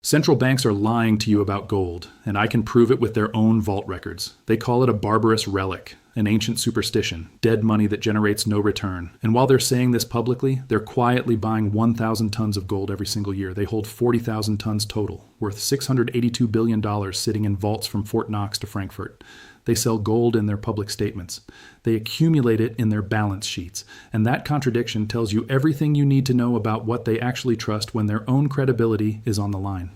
Central banks are lying to you about gold, and I can prove it with their own vault records. They call it a barbarous relic, an ancient superstition, dead money that generates no return. And while they're saying this publicly, they're quietly buying 1,000 tons of gold every single year. They hold 40,000 tons total, worth $682 billion sitting in vaults from Fort Knox to Frankfurt. They sell gold in their public statements. They accumulate it in their balance sheets. And that contradiction tells you everything you need to know about what they actually trust when their own credibility is on the line.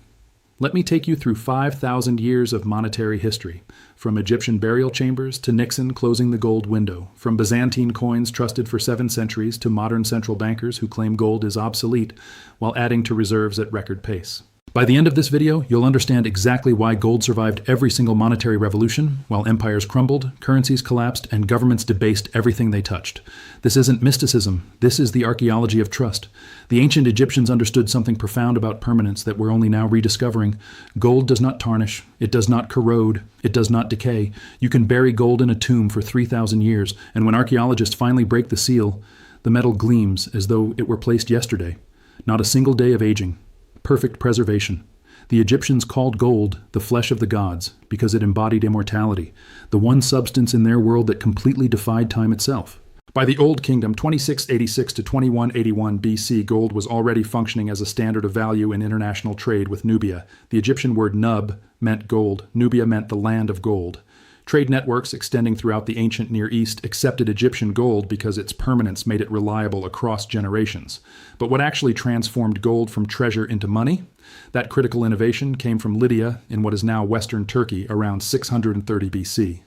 Let me take you through 5,000 years of monetary history, from Egyptian burial chambers to Nixon closing the gold window, from Byzantine coins trusted for 7 centuries to modern central bankers who claim gold is obsolete while adding to reserves at record pace. By the end of this video, you'll understand exactly why gold survived every single monetary revolution, while empires crumbled, currencies collapsed, and governments debased everything they touched. This isn't mysticism. This is the archaeology of trust. The ancient Egyptians understood something profound about permanence that we're only now rediscovering. Gold does not tarnish. It does not corrode. It does not decay. You can bury gold in a tomb for 3,000 years, and when archaeologists finally break the seal, the metal gleams as though it were placed yesterday. Not a single day of aging. Perfect preservation. The Egyptians called gold the flesh of the gods because it embodied immortality, the one substance in their world that completely defied time itself. By the Old Kingdom, 2686 to 2181 BC, gold was already functioning as a standard of value in international trade with Nubia. The Egyptian word nub meant gold. Nubia meant the land of gold. Trade networks extending throughout the ancient Near East accepted Egyptian gold because its permanence made it reliable across generations. But what actually transformed gold from treasure into money? That critical innovation came from Lydia in what is now Western Turkey around 630 BC.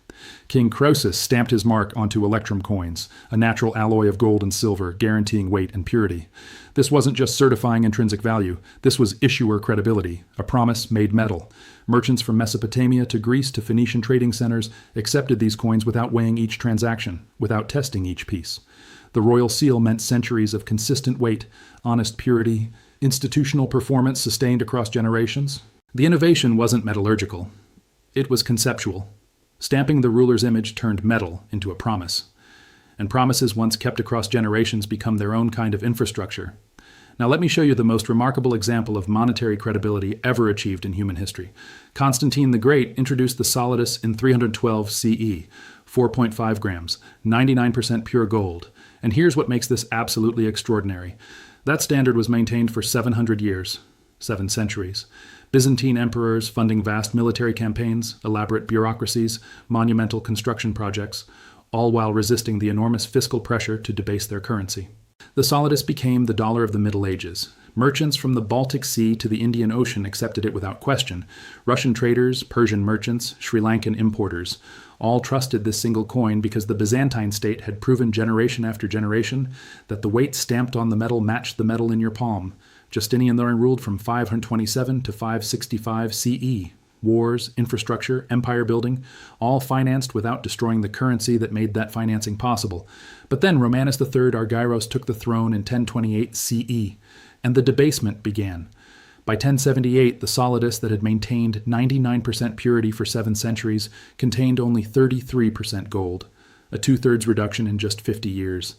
King Croesus stamped his mark onto electrum coins, a natural alloy of gold and silver, guaranteeing weight and purity. This wasn't just certifying intrinsic value. This was issuer credibility, a promise made metal. Merchants from Mesopotamia to Greece to Phoenician trading centers accepted these coins without weighing each transaction, without testing each piece. The royal seal meant centuries of consistent weight, honest purity, institutional performance sustained across generations. The innovation wasn't metallurgical. It was conceptual. Stamping the ruler's image turned metal into a promise. And promises once kept across generations become their own kind of infrastructure. Now let me show you the most remarkable example of monetary credibility ever achieved in human history. Constantine the Great introduced the solidus in 312 CE, 4.5 grams, 99% pure gold. And here's what makes this absolutely extraordinary. That standard was maintained for 700 years, 7 centuries. Byzantine emperors funding vast military campaigns, elaborate bureaucracies, monumental construction projects, all while resisting the enormous fiscal pressure to debase their currency. The solidus became the dollar of the Middle Ages. Merchants from the Baltic Sea to the Indian Ocean accepted it without question. Russian traders, Persian merchants, Sri Lankan importers, all trusted this single coin because the Byzantine state had proven generation after generation that the weight stamped on the metal matched the metal in your palm. Justinian then ruled from 527 to 565 CE. Wars, infrastructure, empire building, all financed without destroying the currency that made that financing possible. But then Romanus III Argyros took the throne in 1028 CE, and the debasement began. By 1078, the solidus that had maintained 99% purity for 7 centuries contained only 33% gold, a 2/3 reduction in just 50 years.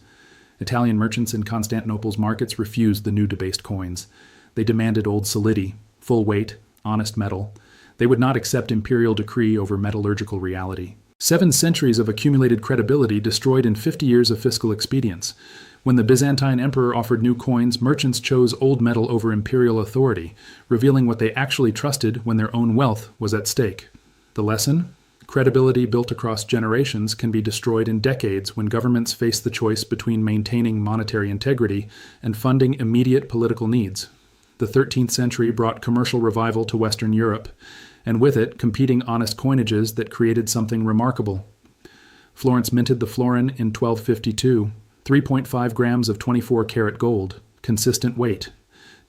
Italian merchants in Constantinople's markets refused the new debased coins. They demanded old solidi, full weight, honest metal. They would not accept imperial decree over metallurgical reality. 7 centuries of accumulated credibility destroyed in 50 years of fiscal expedience. When the Byzantine emperor offered new coins, merchants chose old metal over imperial authority, revealing what they actually trusted when their own wealth was at stake. The lesson? Credibility built across generations can be destroyed in decades when governments face the choice between maintaining monetary integrity and funding immediate political needs. The 13th century brought commercial revival to Western Europe, and with it, competing honest coinages that created something remarkable. Florence minted the florin in 1252, 3.5 grams of 24-karat gold, consistent weight.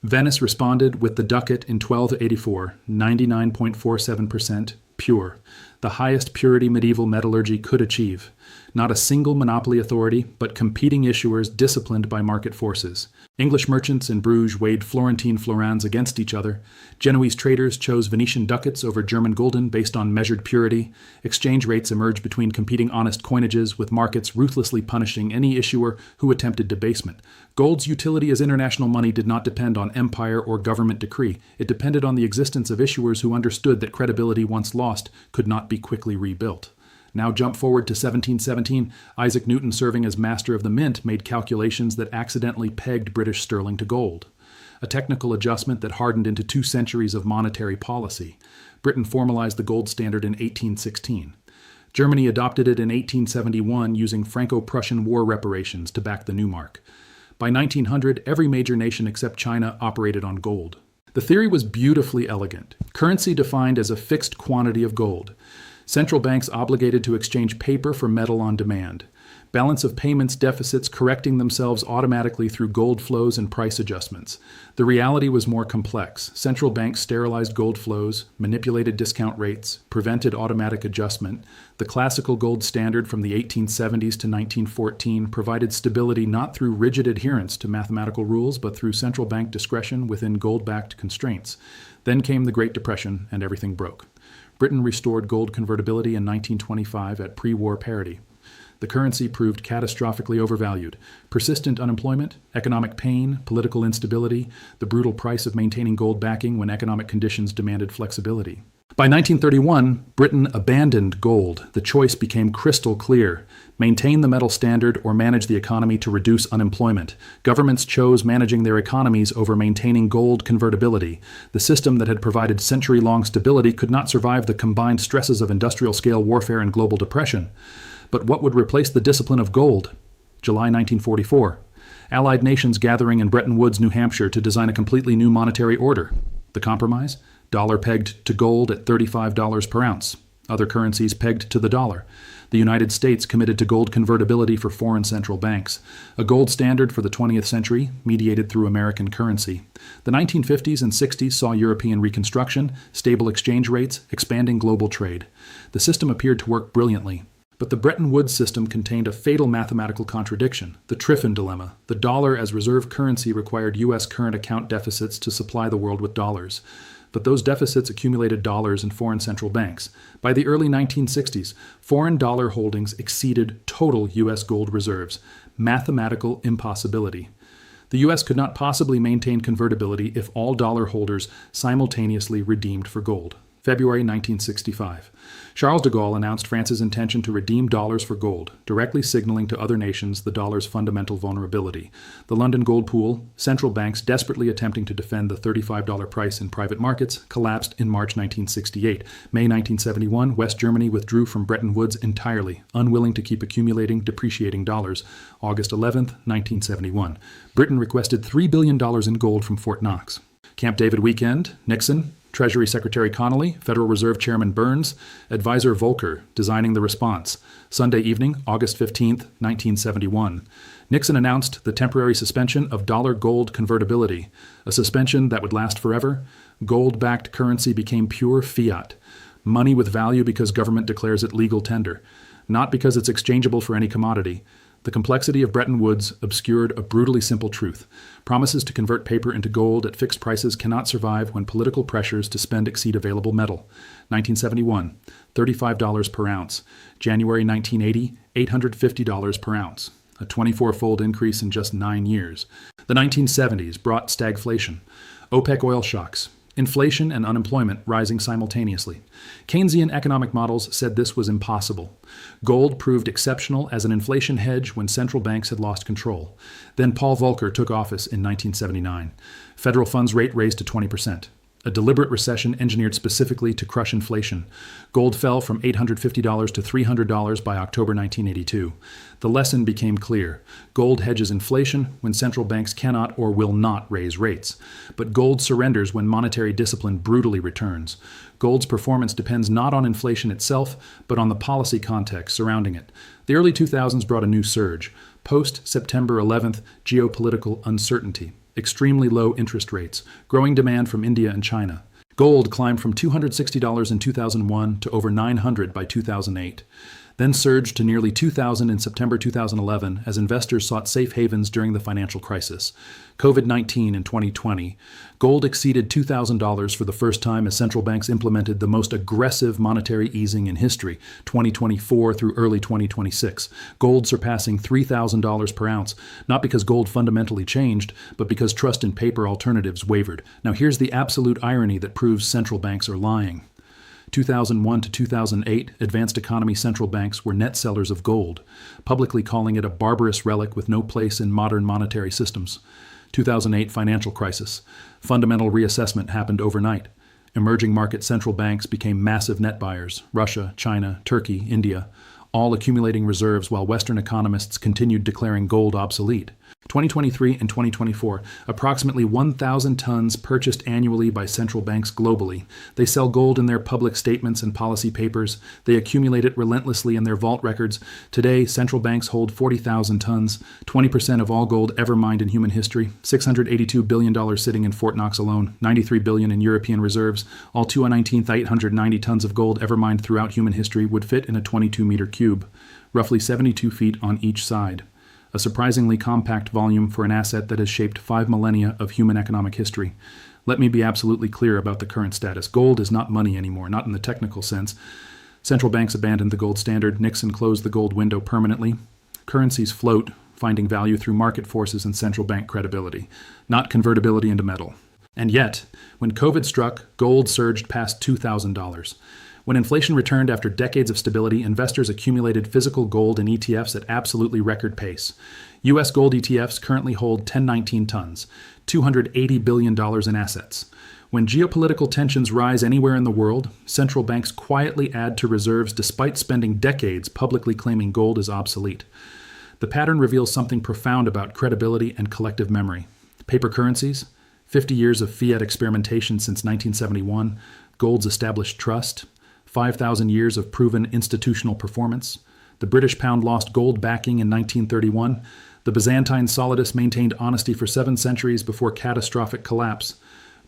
Venice responded with the ducat in 1284, 99.47% pure. the highest purity medieval metallurgy could achieve. Not a single monopoly authority, but competing issuers disciplined by market forces. English merchants in Bruges weighed Florentine florins against each other. Genoese traders chose Venetian ducats over German gulden based on measured purity. Exchange rates emerged between competing honest coinages, with markets ruthlessly punishing any issuer who attempted debasement. Gold's utility as international money did not depend on empire or government decree. It depended on the existence of issuers who understood that credibility once lost could not be quickly rebuilt. Now jump forward to 1717. Isaac Newton, serving as master of the mint, made calculations that accidentally pegged British sterling to gold, a technical adjustment that hardened into 2 centuries of monetary policy. Britain formalized the gold standard in 1816. Germany adopted it in 1871 using Franco-Prussian war reparations to back the new mark. By 1900, every major nation except China operated on gold. The theory was beautifully elegant. Currency defined as a fixed quantity of gold. Central banks obligated to exchange paper for metal on demand. Balance of payments deficits correcting themselves automatically through gold flows and price adjustments. The reality was more complex. Central banks sterilized gold flows, manipulated discount rates, prevented automatic adjustment. The classical gold standard from the 1870s to 1914 provided stability not through rigid adherence to mathematical rules, but through central bank discretion within gold-backed constraints. Then came the Great Depression, and everything broke. Britain restored gold convertibility in 1925 at pre-war parity. The currency proved catastrophically overvalued. Persistent unemployment, economic pain, political instability, the brutal price of maintaining gold backing when economic conditions demanded flexibility. By 1931, Britain abandoned gold. The choice became crystal clear. Maintain the metal standard or manage the economy to reduce unemployment. Governments chose managing their economies over maintaining gold convertibility. The system that had provided century-long stability could not survive the combined stresses of industrial-scale warfare and global depression. But what would replace the discipline of gold? July 1944. Allied nations gathering in Bretton Woods, New Hampshire to design a completely new monetary order. The compromise? Dollar pegged to gold at $35 per ounce. Other currencies pegged to the dollar. The United States committed to gold convertibility for foreign central banks. A gold standard for the 20th century, mediated through American currency. The 1950s and 60s saw European reconstruction, stable exchange rates, expanding global trade. The system appeared to work brilliantly. But the Bretton Woods system contained a fatal mathematical contradiction, the Triffin dilemma. The dollar as reserve currency required U.S. current account deficits to supply the world with dollars. But those deficits accumulated dollars in foreign central banks. By the early 1960s, foreign dollar holdings exceeded total U.S. gold reserves. Mathematical impossibility. The U.S. could not possibly maintain convertibility if all dollar holders simultaneously redeemed for gold. February 1965. Charles de Gaulle announced France's intention to redeem dollars for gold, directly signaling to other nations the dollar's fundamental vulnerability. The London gold pool, central banks desperately attempting to defend the $35 price in private markets, collapsed in March 1968. May 1971, West Germany withdrew from Bretton Woods entirely, unwilling to keep accumulating, depreciating dollars. August 11, 1971. Britain requested $3 billion in gold from Fort Knox. Camp David weekend, Nixon, Treasury Secretary Connolly, Federal Reserve Chairman Burns, Advisor Volcker, designing the response. Sunday evening, August 15, 1971. Nixon announced the temporary suspension of dollar-gold convertibility, a suspension that would last forever. Gold-backed currency became pure fiat, money with value because government declares it legal tender, not because it's exchangeable for any commodity. The complexity of Bretton Woods obscured a brutally simple truth. Promises to convert paper into gold at fixed prices cannot survive when political pressures to spend exceed available metal. 1971, $35 per ounce. January 1980, $850 per ounce. A 24-fold increase in just 9 years. The 1970s brought stagflation. OPEC oil shocks. Inflation and unemployment rising simultaneously. Keynesian economic models said this was impossible. Gold proved exceptional as an inflation hedge when central banks had lost control. Then Paul Volcker took office in 1979. Federal funds rate raised to 20%. A deliberate recession engineered specifically to crush inflation. Gold fell from $850 to $300 by October 1982. The lesson became clear. Gold hedges inflation when central banks cannot or will not raise rates. But gold surrenders when monetary discipline brutally returns. Gold's performance depends not on inflation itself, but on the policy context surrounding it. The early 2000s brought a new surge. Post-September 11th, geopolitical uncertainty. Extremely low interest rates, growing demand from India and China. Gold climbed from $260 in 2001 to over $900 by 2008, then surged to nearly $2,000 in September 2011 as investors sought safe havens during the financial crisis. COVID-19 in 2020. Gold exceeded $2,000 for the first time as central banks implemented the most aggressive monetary easing in history, 2024 through early 2026. Gold surpassing $3,000 per ounce, not because gold fundamentally changed, but because trust in paper alternatives wavered. Now here's the absolute irony that proves central banks are lying. 2001 to 2008, advanced economy central banks were net sellers of gold, publicly calling it a barbarous relic with no place in modern monetary systems. 2008 financial crisis. Fundamental reassessment happened overnight. Emerging market central banks became massive net buyers. Russia, China, Turkey, India, all accumulating reserves while Western economists continued declaring gold obsolete. 2023 and 2024, approximately 1,000 tons purchased annually by central banks globally. They sell gold in their public statements and policy papers. They accumulate it relentlessly in their vault records. Today, central banks hold 40,000 tons, 20% of all gold ever mined in human history, $682 billion sitting in Fort Knox alone, $93 billion in European reserves. All 219,890 tons of gold ever mined throughout human history would fit in a 22-meter cube, roughly 72 feet on each side. A surprisingly compact volume for an asset that has shaped 5 millennia of human economic history. Let me be absolutely clear about the current status. Gold is not money anymore, not in the technical sense. Central banks abandoned the gold standard. Nixon closed the gold window permanently. Currencies float, finding value through market forces and central bank credibility, not convertibility into metal. And yet, when COVID struck, gold surged past $2,000. When inflation returned after decades of stability, investors accumulated physical gold in ETFs at absolutely record pace. U.S. gold ETFs currently hold 1019 tons, $280 billion in assets. When geopolitical tensions rise anywhere in the world, central banks quietly add to reserves despite spending decades publicly claiming gold is obsolete. The pattern reveals something profound about credibility and collective memory. Paper currencies, 50 years of fiat experimentation since 1971, gold's established trust, 5,000 years of proven institutional performance. The British pound lost gold backing in 1931. The Byzantine Solidus maintained honesty for 7 centuries before catastrophic collapse.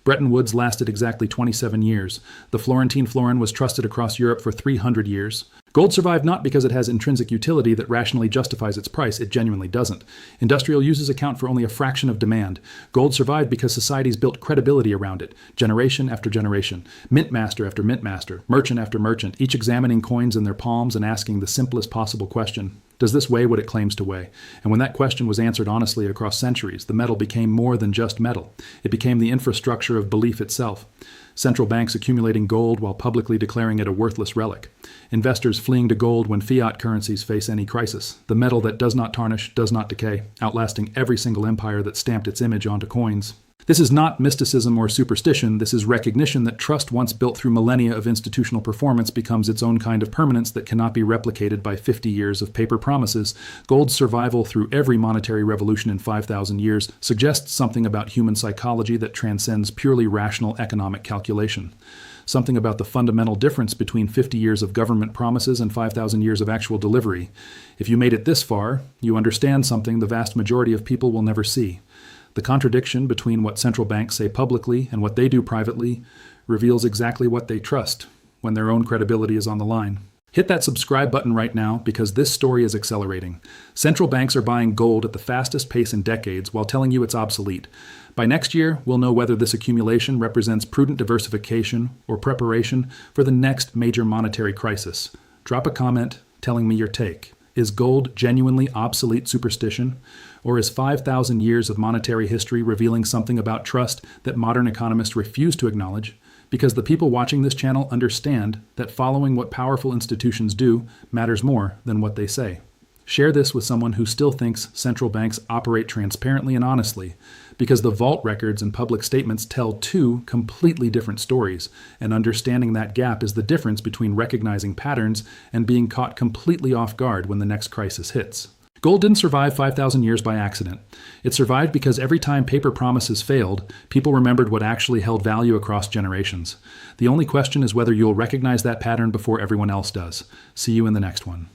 Bretton Woods lasted exactly 27 years. The Florentine florin was trusted across Europe for 300 years. Gold survived not because it has intrinsic utility that rationally justifies its price. It genuinely doesn't. Industrial uses account for only a fraction of demand. Gold survived because societies built credibility around it, generation after generation, mint master after mint master, merchant after merchant, each examining coins in their palms and asking the simplest possible question: does this weigh what it claims to weigh? And when that question was answered honestly across centuries, the metal became more than just metal. It became the infrastructure of belief itself. Central banks accumulating gold while publicly declaring it a worthless relic. Investors fleeing to gold when fiat currencies face any crisis. The metal that does not tarnish, does not decay, outlasting every single empire that stamped its image onto coins. This is not mysticism or superstition. This is recognition that trust once built through millennia of institutional performance becomes its own kind of permanence that cannot be replicated by 50 years of paper promises. Gold's survival through every monetary revolution in 5,000 years suggests something about human psychology that transcends purely rational economic calculation. Something about the fundamental difference between 50 years of government promises and 5,000 years of actual delivery. If you made it this far, you understand something the vast majority of people will never see. The contradiction between what central banks say publicly and what they do privately reveals exactly what they trust when their own credibility is on the line. Hit that subscribe button right now because this story is accelerating. Central banks are buying gold at the fastest pace in decades while telling you it's obsolete. By next year, we'll know whether this accumulation represents prudent diversification or preparation for the next major monetary crisis. Drop a comment telling me your take. Is gold genuinely obsolete superstition? Or is 5,000 years of monetary history revealing something about trust that modern economists refuse to acknowledge? Because the people watching this channel understand that following what powerful institutions do matters more than what they say. Share this with someone who still thinks central banks operate transparently and honestly, because the vault records and public statements tell 2 completely different stories, and understanding that gap is the difference between recognizing patterns and being caught completely off guard when the next crisis hits. Gold didn't survive 5,000 years by accident. It survived because every time paper promises failed, people remembered what actually held value across generations. The only question is whether you'll recognize that pattern before everyone else does. See you in the next one.